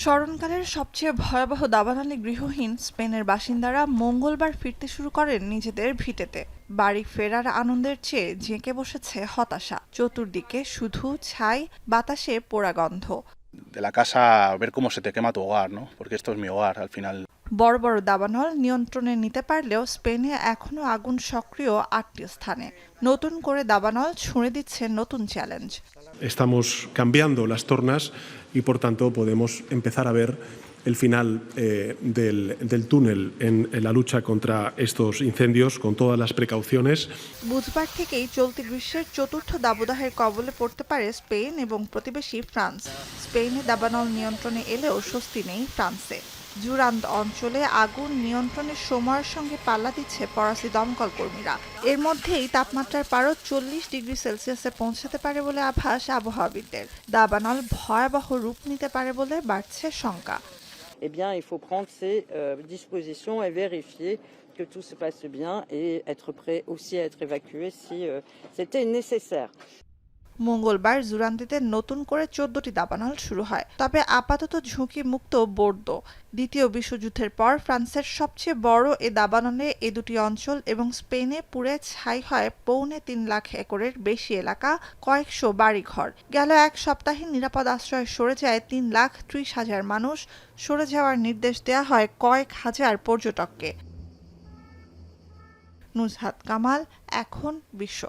স্মরণকালের সবচেয়ে ভয়াবহ দাবানলে গৃহহীন স্পেনের বাসিন্দারা মঙ্গলবার ফিরতে শুরু করেন নিজেদের ভিটেতে। বাড়ি ফেরার আনন্দের চেয়ে জেঁকে বসেছে হতাশা। চতুর্দিকে শুধু ছাই, বাতাসে পোড়া গন্ধ। De la casa, ver cómo se te quema tu hogar, ¿no? Porque esto es mi hogar al final. বড় বড় দাবানল নিয়ন্ত্রণে নিতে পারলেও স্পেনে এখনও আগুন সক্রিয় ৮টি স্থানে। নতুন করে দাবানল ছুঁড়ে দিচ্ছে নতুন challenge. Estamos cambiando las tornas y por tanto podemos empezar a ver el final del túnel en la lucha contra estos incendios con todas las precauciones. বুধবার থেকেই চলতি গ্রীষ্মের চতুর্থ দাবদাহের কবলে পড়তে পারে স্পেন এবং প্রতিবেশী ফ্রান্স। স্পেনে দাবানল নিয়ন্ত্রণে এলেও স্বস্তি নেই ফ্রান্সে। জুরান্দ অঞ্চলে আগুন নিয়ন্ত্রণের সময়ের সঙ্গে পাল্লা দিচ্ছে ফরাসি দমকল কর্মীরা। এর মধ্যেই তাপমাত্রার পারদ ৪০ ডিগ্রি সেলসিয়াসে পৌঁছাতে পারে বলে আভাস আবহাওয়াবিদদের। দাবানল ভয়াবহ রূপ নিতে পারে বলে বাড়ছে শঙ্কা। Eh bien, il faut prendre ses dispositions et vérifier que tout se passe bien et être prêt aussi à être évacué si c'était nécessaire. মঙ্গলবার জুরান্দিতে নতুন করে ১৪টি দাবানল শুরু হয়, তবে আপাতত ঝুঁকি মুক্ত বোর্দো। দ্বিতীয় বিশ্বযুদ্ধের পর ফ্রান্সের সবচেয়ে বড় এ দাবানলে এ দুটি অঞ্চল এবং স্পেনে পুড়ে ছাই হয় ৩.৫ লাখ একরের বেশি এলাকা, কয়েকশো বাড়িঘর। গেল এক সপ্তাহে নিরাপদ আশ্রয়ে সরে যায় ৩,৩০,০০০ মানুষ। সরে যাওয়ার নির্দেশ দেয়া হয় কয়েক হাজার পর্যটককে। নুজহাত কামাল, এখন বিশ্ব।